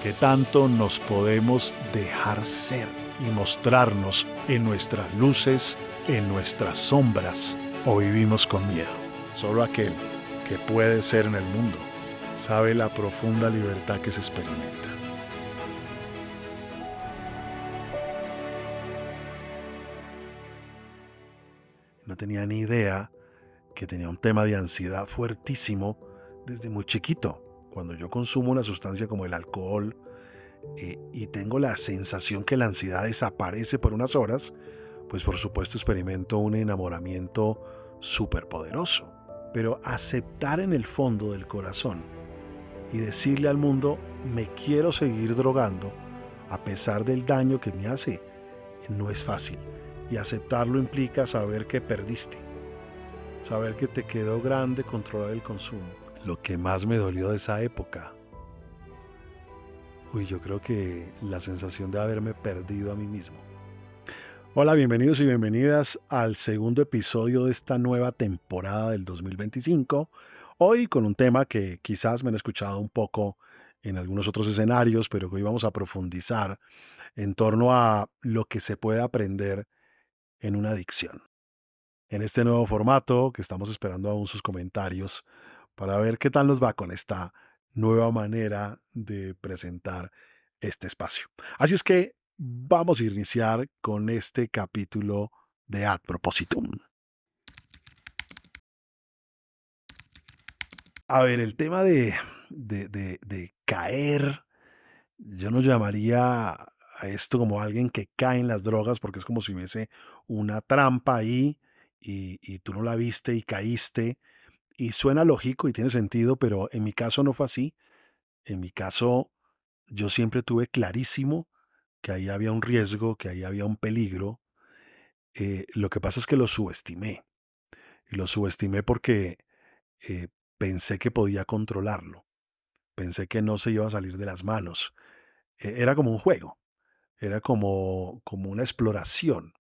¿Qué tanto nos podemos dejar ser y mostrarnos en nuestras luces, en nuestras sombras, o vivimos con miedo? Solo aquel que puede ser en el mundo sabe la profunda libertad que se experimenta. No tenía ni idea que tenía un tema de ansiedad fuertísimo desde muy chiquito. Cuando yo consumo una sustancia como el alcohol y tengo la sensación que la ansiedad desaparece por unas horas, pues por supuesto experimento un enamoramiento súper poderoso. Pero aceptar en el fondo del corazón y decirle al mundo, me quiero seguir drogando, a pesar del daño que me hace, no es fácil. Y aceptarlo implica saber que perdiste, saber que te quedó grande controlar el consumo. Lo que más me dolió de esa época, yo creo que la sensación de haberme perdido a mí mismo. Hola, bienvenidos y bienvenidas al segundo episodio de esta nueva temporada del 2025. Hoy con un tema que quizás me han escuchado un poco en algunos otros escenarios, pero que hoy vamos a profundizar en torno a lo que se puede aprender en una adicción. En este nuevo formato, que estamos esperando aún sus comentarios para ver qué tal nos va con esta nueva manera de presentar este espacio. Así es que vamos a iniciar con este capítulo de Ad Propositum. A ver, el tema de caer, yo no llamaría a esto como alguien que cae en las drogas, porque es como si hubiese una trampa ahí y tú no la viste y caíste. Y suena lógico y tiene sentido, pero en mi caso no fue así. En mi caso, yo siempre tuve clarísimo que ahí había un riesgo, que ahí había un peligro. Lo que pasa es que lo subestimé. Y lo subestimé porque eh, pensé que podía controlarlo. Pensé que no se iba a salir de las manos. Era como un juego, era como una exploración.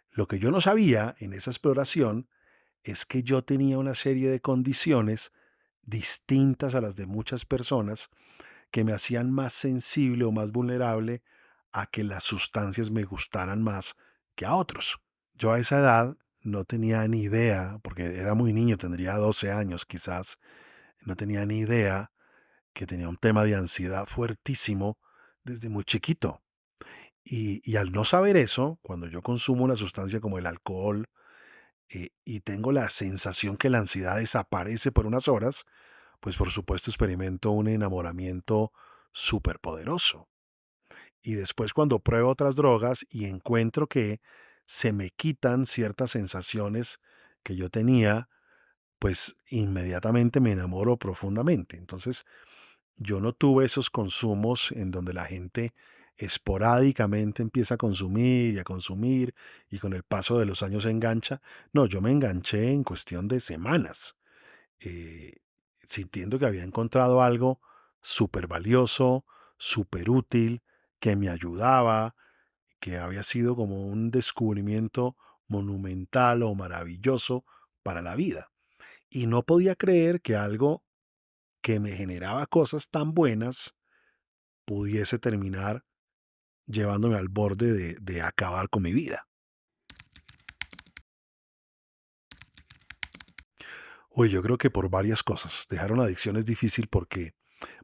Lo que yo no sabía en esa exploración es que yo tenía una serie de condiciones distintas a las de muchas personas que me hacían más sensible o más vulnerable a que las sustancias me gustaran más que a otros. Yo a esa edad no tenía ni idea, porque era muy niño, tendría 12 años quizás, no tenía ni idea que tenía un tema de ansiedad fuertísimo desde muy chiquito. Y al no saber eso, cuando yo consumo una sustancia como el alcohol y tengo la sensación que la ansiedad desaparece por unas horas, pues por supuesto experimento un enamoramiento súper poderoso. Y después cuando pruebo otras drogas y encuentro que se me quitan ciertas sensaciones que yo tenía, pues inmediatamente me enamoro profundamente. Entonces, yo no tuve esos consumos en donde la gente esporádicamente empieza a consumir y a consumir y con el paso de los años se engancha. No, yo me enganché en cuestión de semanas, eh, sintiendo que había encontrado algo súper valioso, súper útil, que me ayudaba, que había sido como un descubrimiento monumental o maravilloso para la vida. Y no podía creer que algo que me generaba cosas tan buenas pudiese terminar llevándome al borde de acabar con mi vida. Yo creo que por varias cosas. Dejar una adicción es difícil porque,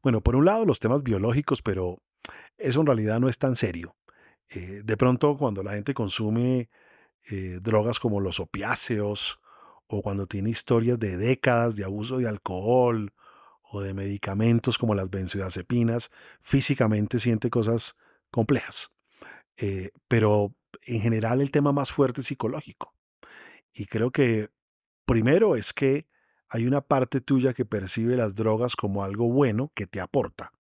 bueno, por un lado los temas biológicos, pero eso en realidad no es tan serio. De pronto cuando la gente consume drogas como los opiáceos o cuando tiene historias de décadas de abuso de alcohol o de medicamentos como las benzodiazepinas, físicamente siente cosas complejas. Pero en general el tema más fuerte es psicológico. Y creo que primero es que hay una parte tuya que percibe las drogas como algo bueno que te aporta,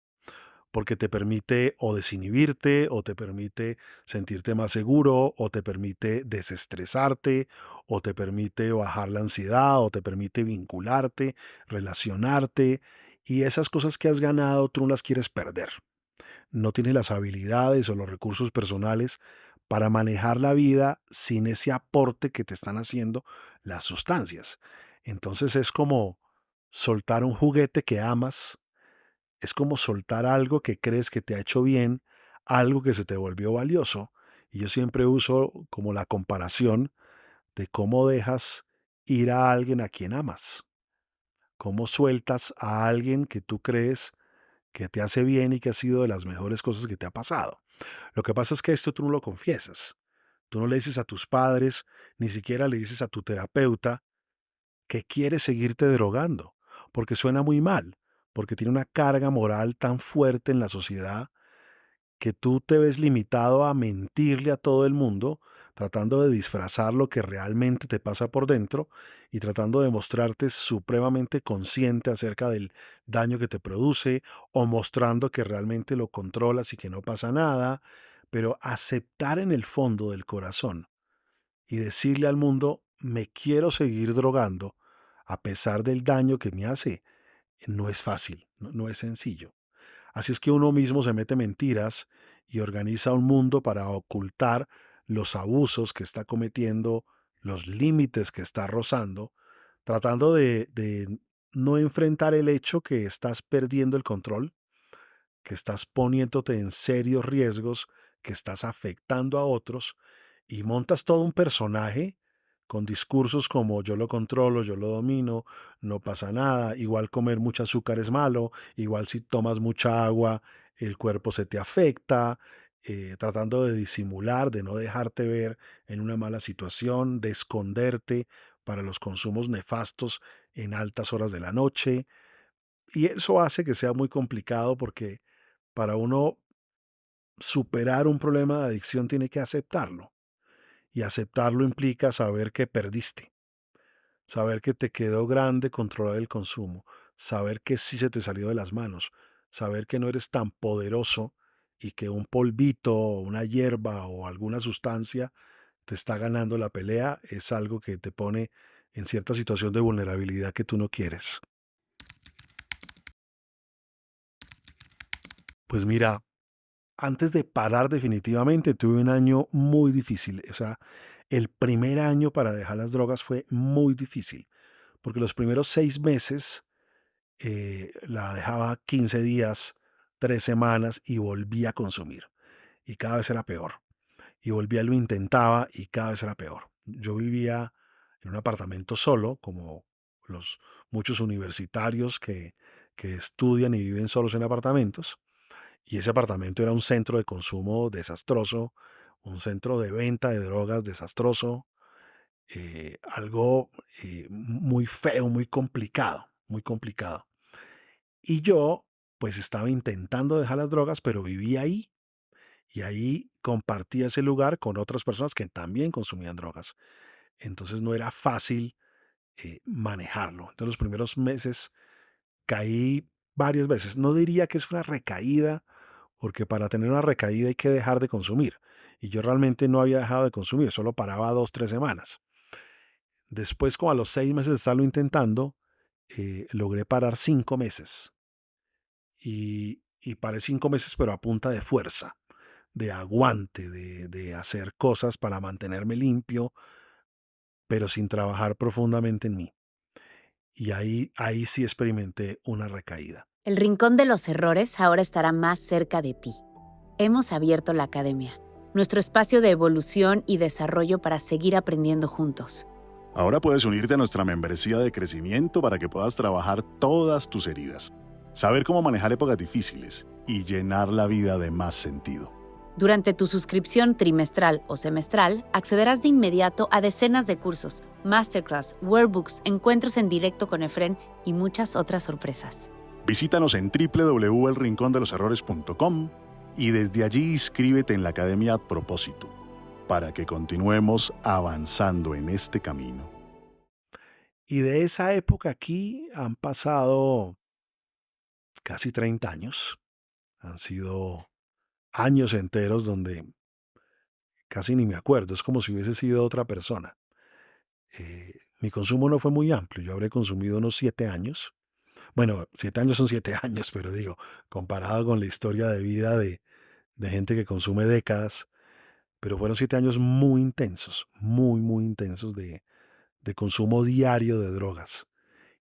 porque te permite o desinhibirte, o te permite sentirte más seguro, o te permite desestresarte, o te permite bajar la ansiedad, o te permite vincularte, relacionarte, y esas cosas que has ganado tú no las quieres perder. No tienes las habilidades o los recursos personales para manejar la vida sin ese aporte que te están haciendo las sustancias. Entonces es como soltar un juguete que amas Es como soltar algo que crees que te ha hecho bien, algo que se te volvió valioso. Y yo siempre uso como la comparación de cómo dejas ir a alguien a quien amas, cómo sueltas a alguien que tú crees que te hace bien y que ha sido de las mejores cosas que te ha pasado. Lo que pasa es que esto tú no lo confiesas. Tú no le dices a tus padres, ni siquiera le dices a tu terapeuta que quieres seguirte drogando, porque suena muy mal, porque tiene una carga moral tan fuerte en la sociedad que tú te ves limitado a mentirle a todo el mundo, tratando de disfrazar lo que realmente te pasa por dentro y tratando de mostrarte supremamente consciente acerca del daño que te produce o mostrando que realmente lo controlas y que no pasa nada, pero aceptar en el fondo del corazón y decirle al mundo, me quiero seguir drogando a pesar del daño que me hace, no es fácil, no es sencillo. Así es que uno mismo se mete mentiras y organiza un mundo para ocultar los abusos que está cometiendo, los límites que está rozando, tratando de no enfrentar el hecho que estás perdiendo el control, que estás poniéndote en serios riesgos, que estás afectando a otros y montas todo un personaje con discursos como yo lo controlo, yo lo domino, no pasa nada, igual comer mucho azúcar es malo, igual si tomas mucha agua el cuerpo se te afecta, tratando de disimular, de no dejarte ver en una mala situación, de esconderte para los consumos nefastos en altas horas de la noche. Y eso hace que sea muy complicado porque para uno superar un problema de adicción tiene que aceptarlo. Y aceptarlo implica saber que perdiste, saber que te quedó grande controlar el consumo, saber que sí se te salió de las manos, saber que no eres tan poderoso y que un polvito o una hierba o alguna sustancia te está ganando la pelea es algo que te pone en cierta situación de vulnerabilidad que tú no quieres. Pues mira, antes de parar definitivamente, tuve un año muy difícil. O sea, el primer año para dejar las drogas fue muy difícil, porque los primeros 6 meses la dejaba 15 días, 3 semanas y volvía a consumir. Y cada vez era peor. Y volvía, lo intentaba y cada vez era peor. Yo vivía en un apartamento solo, como los muchos universitarios que estudian y viven solos en apartamentos, y ese apartamento era un centro de consumo desastroso, un centro de venta de drogas desastroso, algo muy feo, muy complicado, muy complicado. Y yo, pues estaba intentando dejar las drogas, pero vivía ahí y ahí compartía ese lugar con otras personas que también consumían drogas. Entonces no era fácil manejarlo. Entonces los primeros meses caí varias veces. No diría que es una recaída, porque para tener una recaída hay que dejar de consumir. Y yo realmente no había dejado de consumir, solo paraba 2, 3 semanas. Después, como a los 6 meses de estarlo intentando, logré parar 5 meses. Y paré 5 meses, pero a punta de fuerza, de aguante, de hacer cosas para mantenerme limpio, pero sin trabajar profundamente en mí. Y ahí sí experimenté una recaída. El Rincón de los Errores ahora estará más cerca de ti. Hemos abierto la academia, nuestro espacio de evolución y desarrollo para seguir aprendiendo juntos. Ahora puedes unirte a nuestra membresía de crecimiento para que puedas trabajar todas tus heridas, saber cómo manejar épocas difíciles y llenar la vida de más sentido. Durante tu suscripción trimestral o semestral, accederás de inmediato a decenas de cursos, masterclass, workbooks, encuentros en directo con Efren y muchas otras sorpresas. Visítanos en www.elrincondeloserrores.com y desde allí inscríbete en la Academia Ad Propósito para que continuemos avanzando en este camino. Y de esa época aquí han pasado casi 30 años. Han sido años enteros donde casi ni me acuerdo. Es como si hubiese sido otra persona. Mi consumo no fue muy amplio. Yo habré consumido unos 7 años. Bueno, 7 años son 7 años, pero digo, comparado con la historia de vida de gente que consume décadas, pero fueron 7 años muy intensos, muy, muy intensos de consumo diario de drogas.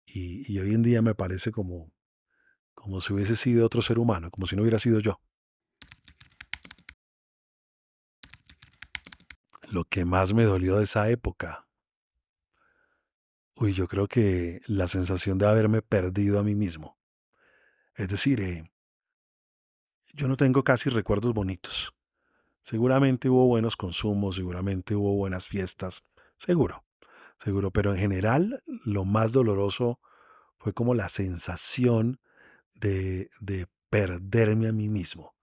Y hoy en día me parece como como si hubiese sido otro ser humano, como si no hubiera sido yo. Lo que más me dolió de esa época, uy, yo creo que la sensación de haberme perdido a mí mismo. Es decir, yo no tengo casi recuerdos bonitos. Seguramente hubo buenos consumos, seguramente hubo buenas fiestas, seguro, seguro, pero en general lo más doloroso fue como la sensación de perderme a mí mismo.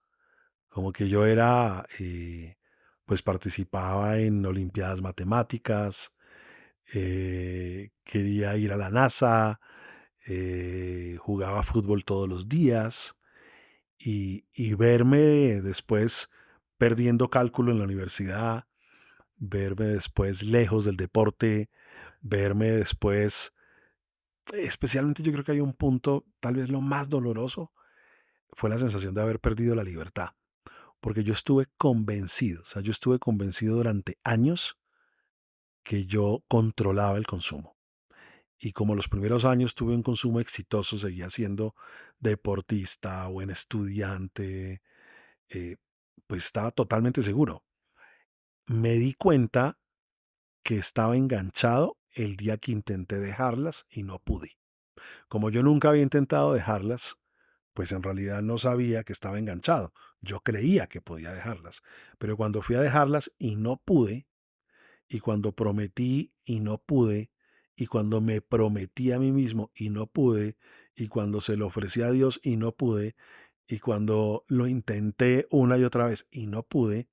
Como que yo era, pues participaba en olimpiadas matemáticas, quería ir a la NASA, jugaba fútbol todos los días y verme después perdiendo cálculo en la universidad, verme después lejos del deporte, verme después, especialmente yo creo que hay un punto, tal vez lo más doloroso, fue la sensación de haber perdido la libertad, porque yo estuve convencido, o sea, yo estuve convencido durante años que yo controlaba el consumo. Y como los primeros años tuve un consumo exitoso, seguía siendo deportista, buen estudiante, eh, pues estaba totalmente seguro. Me di cuenta que estaba enganchado el día que intenté dejarlas y no pude. Como yo nunca había intentado dejarlas, pues en realidad no sabía que estaba enganchado. Yo creía que podía dejarlas, pero cuando fui a dejarlas y no pude, y cuando prometí y no pude, y cuando me prometí a mí mismo y no pude, y cuando se lo ofrecí a Dios y no pude, y cuando lo intenté una y otra vez y no pude,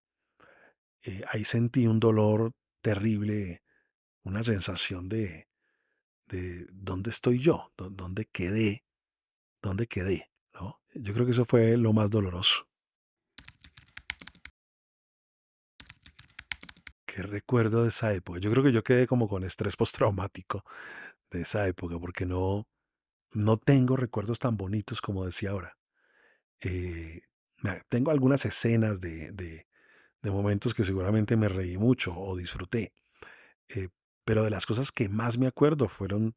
ahí sentí un dolor terrible, una sensación de ¿dónde estoy yo? ¿Dónde quedé? ¿Dónde quedé? ¿No? Yo creo que eso fue lo más doloroso. ¿Qué recuerdo de esa época? Yo creo que yo quedé como con estrés postraumático de esa época, porque no tengo recuerdos tan bonitos como decía ahora. Eh, tengo algunas escenas de momentos que seguramente me reí mucho o disfruté, eh, pero de las cosas que más me acuerdo fueron,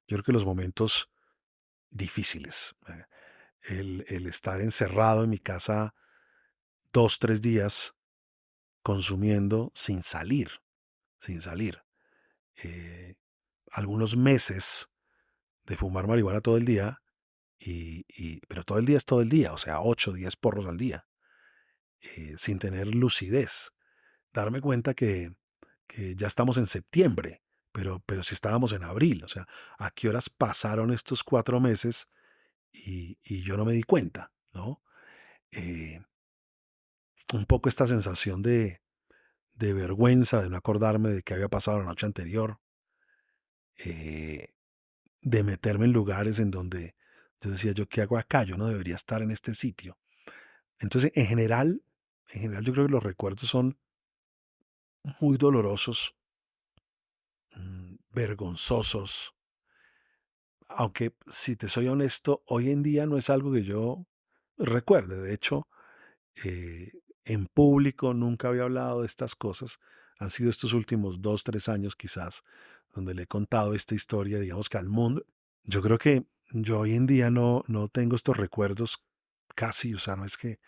yo creo que los momentos difíciles. El estar encerrado en mi casa 2, 3 días consumiendo sin salir. Eh, Algunos meses de fumar marihuana todo el día, pero todo el día es todo el día, o sea, 8, 10 porros al día, sin tener lucidez. Darme cuenta que ya estamos en septiembre, pero si estábamos en abril, o sea, ¿a qué horas pasaron estos 4 meses y yo no me di cuenta? ¿No? Eh, un poco esta sensación de vergüenza, de no acordarme de qué había pasado la noche anterior, eh, de meterme en lugares en donde yo decía, ¿yo qué hago acá? Yo no debería estar en este sitio. Entonces, en general yo creo que los recuerdos son muy dolorosos, vergonzosos, aunque si te soy honesto, hoy en día no es algo que yo recuerde. De hecho, eh, en público nunca había hablado de estas cosas. Han sido estos últimos 2, 3 años quizás donde le he contado esta historia, digamos que al mundo. Yo creo que yo hoy en día no tengo estos recuerdos casi, o sea, no es que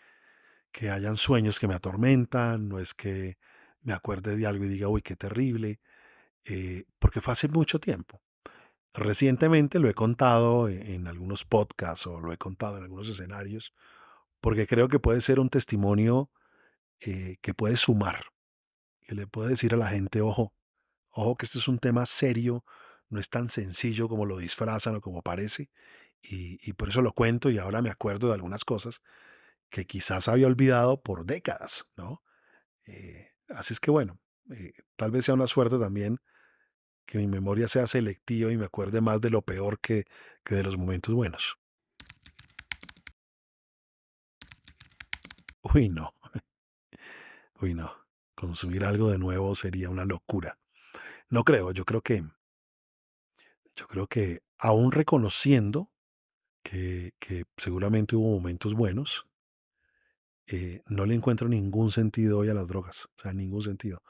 hayan sueños que me atormentan, no es que me acuerde de algo y diga, uy, qué terrible, porque fue hace mucho tiempo. Recientemente lo he contado en algunos podcasts o lo he contado en algunos escenarios, porque creo que puede ser un testimonio que puede sumar, que le puede decir a la gente, ojo, ojo que este es un tema serio, no es tan sencillo como lo disfrazan o como parece, y por eso lo cuento y ahora me acuerdo de algunas cosas que quizás había olvidado por décadas, ¿no? Así es que bueno, tal vez sea una suerte también que mi memoria sea selectiva y me acuerde más de lo peor que de los momentos buenos. Uy, no, uy, no. Consumir algo de nuevo sería una locura. No creo, yo creo que aún reconociendo que seguramente hubo momentos buenos, no le encuentro ningún sentido hoy a las drogas, o sea, ningún sentido.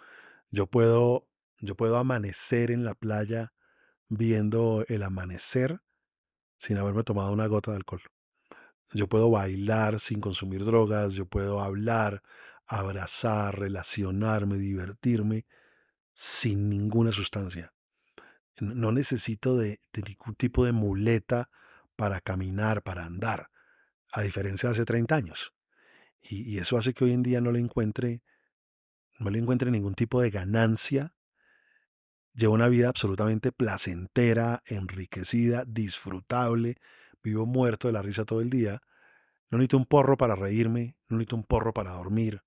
Yo puedo, yo puedo amanecer en la playa viendo el amanecer sin haberme tomado una gota de alcohol. Yo puedo bailar sin consumir drogas, yo puedo hablar, abrazar, relacionarme, divertirme sin ninguna sustancia. No necesito de ningún tipo de muleta para caminar, para andar, a diferencia de hace 30 años. Y eso hace que hoy en día no le encuentre ningún tipo de ganancia. Llevo una vida absolutamente placentera, enriquecida, disfrutable. Vivo muerto de la risa todo el día. No necesito un porro para reírme, no necesito un porro para dormir,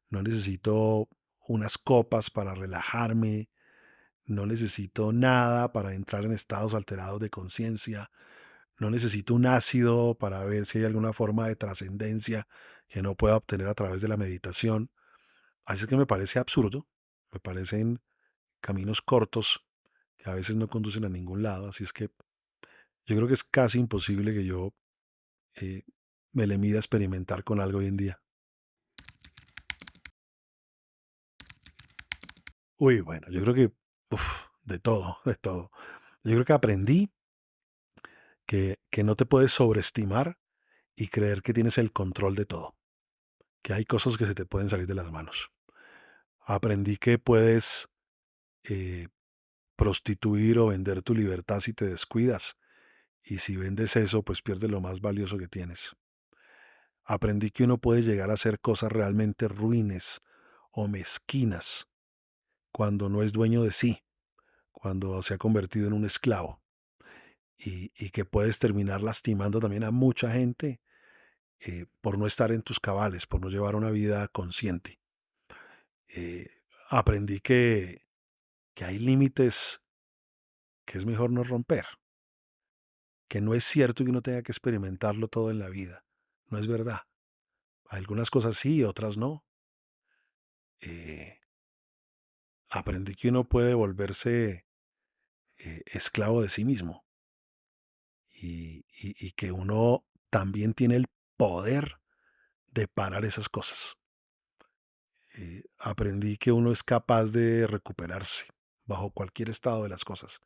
no necesito unas copas para relajarme, no necesito nada para entrar en estados alterados de conciencia, no necesito un ácido para ver si hay alguna forma de trascendencia que no pueda obtener a través de la meditación. Así es que me parece absurdo, me parecen caminos cortos que a veces no conducen a ningún lado, así es que yo creo que es casi imposible que yo eh, me le mida a experimentar con algo hoy en día. Uy, bueno, yo creo que, de todo, de todo. Yo creo que aprendí que no te puedes sobreestimar y creer que tienes el control de todo, que hay cosas que se te pueden salir de las manos. Aprendí que puedes eh, prostituir o vender tu libertad si te descuidas, y si vendes eso, pues pierdes lo más valioso que tienes. Aprendí que uno puede llegar a hacer cosas realmente ruines o mezquinas cuando no es dueño de sí, cuando se ha convertido en un esclavo. Y que puedes terminar lastimando también a mucha gente por no estar en tus cabales, por no llevar una vida consciente. Eh, aprendí que hay límites que es mejor no romper, que no es cierto que uno tenga que experimentarlo todo en la vida. No es verdad. Algunas cosas sí, otras no. Eh, aprendí que uno puede volverse esclavo de sí mismo y que uno también tiene el poder de parar esas cosas. Aprendí que uno es capaz de recuperarse bajo cualquier estado de las cosas,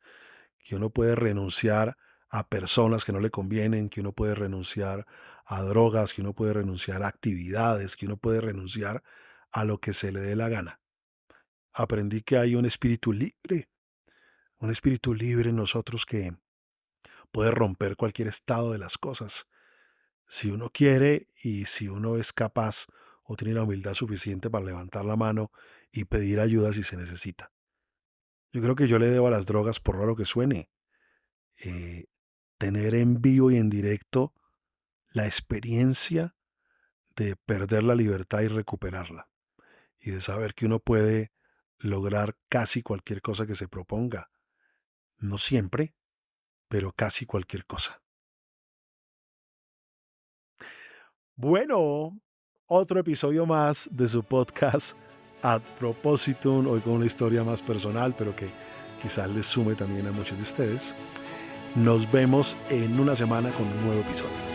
que uno puede renunciar a personas que no le convienen, que uno puede renunciar a drogas, que uno puede renunciar a actividades, que uno puede renunciar a lo que se le dé la gana. Aprendí que hay un espíritu libre en nosotros que puede romper cualquier estado de las cosas, si uno quiere y si uno es capaz o tiene la humildad suficiente para levantar la mano y pedir ayuda si se necesita. Yo creo que yo le debo a las drogas, por raro que suene, eh, tener en vivo y en directo la experiencia de perder la libertad y recuperarla, y de saber que uno puede lograr casi cualquier cosa que se proponga. No siempre, pero casi cualquier cosa. Bueno, otro episodio más de su podcast Ad Propositum, hoy con una historia más personal, pero que quizás les sume también a muchos de ustedes. Nos vemos en una semana con un nuevo episodio.